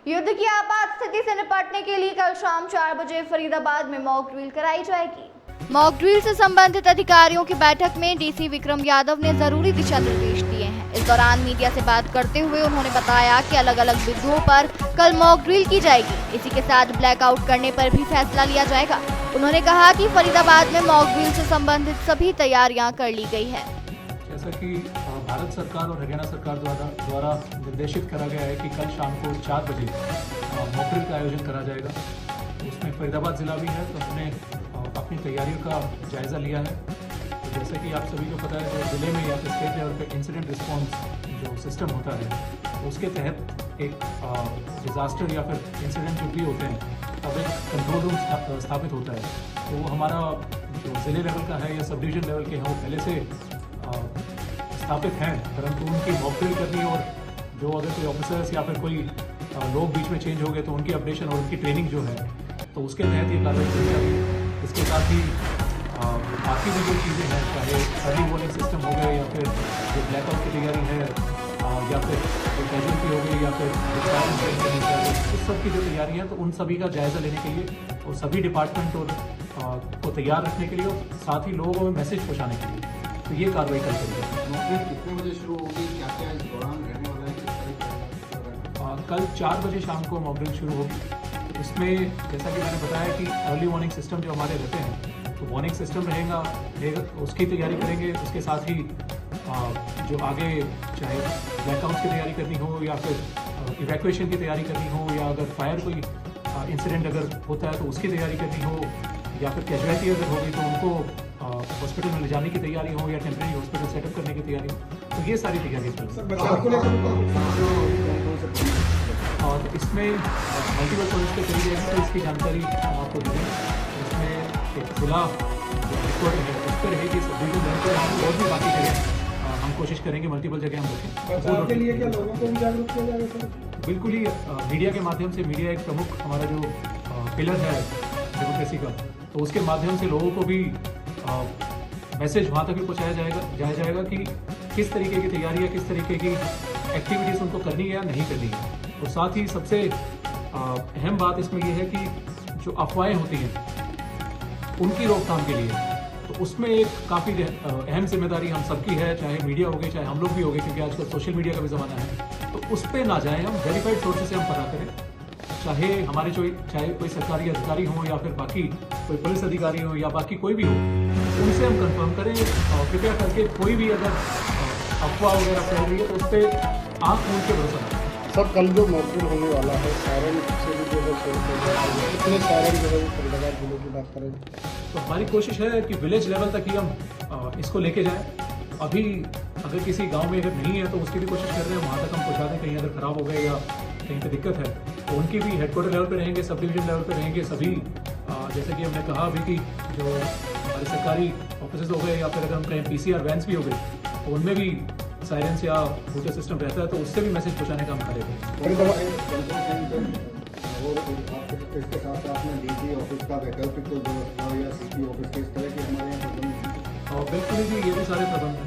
युद्ध की आपात स्थिति से निपटने के लिए कल शाम 4 बजे फरीदाबाद में मॉक ड्रिल कराई जाएगी। मॉक ड्रिल से संबंधित अधिकारियों की बैठक में डीसी विक्रम यादव ने जरूरी दिशा निर्देश दिए हैं। इस दौरान मीडिया से बात करते हुए उन्होंने बताया कि अलग अलग बिंदुओं पर कल मॉक ड्रिल की जाएगी। इसी के साथ ब्लैकआउट करने पर भी फैसला लिया जाएगा। उन्होंने कहा कि फरीदाबाद में मॉक ड्रिल से संबंधित सभी तैयारियां कर ली गई है। जैसा कि भारत सरकार और हरियाणा सरकार द्वारा निर्देशित करा गया है कि कल शाम को 4 बजे मॉक ड्रिल का आयोजन करा जाएगा। उसमें फरीदाबाद ज़िला भी है, तो हमने अपनी तैयारियों का जायज़ा लिया है। तो जैसे कि आप सभी को पता है, जो ज़िले में या फिर स्टेट लेवल पे इंसिडेंट रिस्पॉन्स जो सिस्टम होता है, उसके तहत एक डिज़ास्टर या फिर इंसिडेंट जो भी होते हैं, तब एक कंट्रोल रूम स्थापित होता है। तो वो हमारा जो ज़िले लेवल का है या सब डिवीज़न लेवल के हैं, वो पहले से स्थापित हैं, परंतु उनकी मॉक ड्रिल करनी और जो अगर कोई ऑफिसर्स या फिर कोई लोग बीच में चेंज हो गए तो उनकी अपडेशन और उनकी ट्रेनिंग जो है, तो उसके तहत ये कार्रवाई की जाएगी। इसके साथ ही बाकी भी जो चीज़ें हैं, चाहे अर्ली वार्निंग सिस्टम हो गए या फिर जो ब्लैकआउट की तैयारी है या फिर जो कैजुअलिटी हो गई या फिर उस सब की जो तैयारी है, तो उन सभी का जायज़ा लेने के लिए और सभी डिपार्टमेंट और को तैयार रखने के लिए और साथ ही लोगों में मैसेज पहुँचाने के लिए, तो ये कार्रवाई कल करेंगे। कितने बजे शुरू होगी, क्या क्या इस दौरान रहने वाला है? कल 4 बजे शाम को मॉक ड्रिल शुरू होगी। इसमें जैसा कि मैंने बताया कि अर्ली वार्निंग सिस्टम जो हमारे रहते हैं, तो वार्निंग सिस्टम रहेगा, उसकी तैयारी करेंगे। उसके साथ ही जो आगे चाहे ब्लैकआउट्स की तैयारी करनी हो या फिर इवैक्यूएशन की तैयारी करनी हो या अगर फायर कोई इंसिडेंट अगर होता है तो उसकी तैयारी करनी हो या फिर कैजुअलिटी अगर होगी तो उनको हॉस्पिटल में ले जाने की तैयारी हो या टेम्परेरी हॉस्पिटल सेटअप करने की तैयारी हो, तो ये सारी तैयारी चल और इसमें मल्टीपल प्रोजेक्ट के तरीके से इसकी जानकारी हम आपको देंगे। इसमें एक जिला हेडक्वार्टर है, उस पर रहेगी, सब डिवीजन लेवल पर हम और भी बाकी करें, हम कोशिश करेंगे मल्टीपल जगह हम रखें। के लिए क्या लोगों को भी जागरूक किया जाएगा सर? बिल्कुल ही मीडिया के माध्यम से, मीडिया एक प्रमुख हमारा जो पिलर है डेमोक्रेसी का, तो उसके माध्यम से लोगों को भी मैसेज वहाँ तक भी पहुँचाया जाएगा कि किस तरीके की तैयारी या किस तरीके की एक्टिविटीज़ उनको करनी है या नहीं करनी है। और साथ ही सबसे अहम बात इसमें यह है कि जो अफवाहें होती हैं उनकी रोकथाम के लिए, तो उसमें एक काफ़ी अहम जिम्मेदारी हम सबकी है, चाहे मीडिया हो गई, चाहे हम लोग भी हो गए, क्योंकि आजकल सोशल मीडिया का भी ज़माना है। तो उस पर ना जाएँ, हम वेरीफाइड सोर्सेज से हम पता करें, चाहे हमारे चाहे कोई सरकारी अधिकारी हो या फिर बाकी कोई पुलिस अधिकारी हो या बाकी कोई भी हो, उनसे हम कंफर्म करें। कृपया करके कोई भी अगर अफवाह वगैरह फैल रही है तो उस पर आँख मूंद के भरोसा करें। सर, कल जो मॉक ड्रिल होने वाला है, सायरन से भी जो है कितने सायरन जो है वो फरीदाबाद जिले की बात करें, तो हमारी कोशिश है कि विलेज लेवल तक ही हम इसको लेके जाएं। अभी अगर किसी गांव में अगर नहीं है तो उसकी भी कोशिश कर रहे हैं, वहाँ तक हम पहुँचा दें। कहीं अगर ख़राब हो गए या कहीं पे दिक्कत है तो उनकी भी हेडक्वार्टर लेवल पे रहेंगे, सब डिवीजन लेवल पे रहेंगे सभी। जैसे कि हमने कहा अभी कि जो हमारे सरकारी ऑफिस हो गए या फिर अगर हम कहें PCR वैन्स भी हो गए, तो उनमें भी साइरेंस या बूटर सिस्टम रहता है, तो उससे भी मैसेज पहुँचाने का हम करेंगे। और इसके साथ साथ में DC ऑफिस का वैकल्पिक व्यवस्था या CP ऑफिस के इस तरह के हमारे यहाँ बिल्कुल ही ये भी सारे प्रबंध हैं।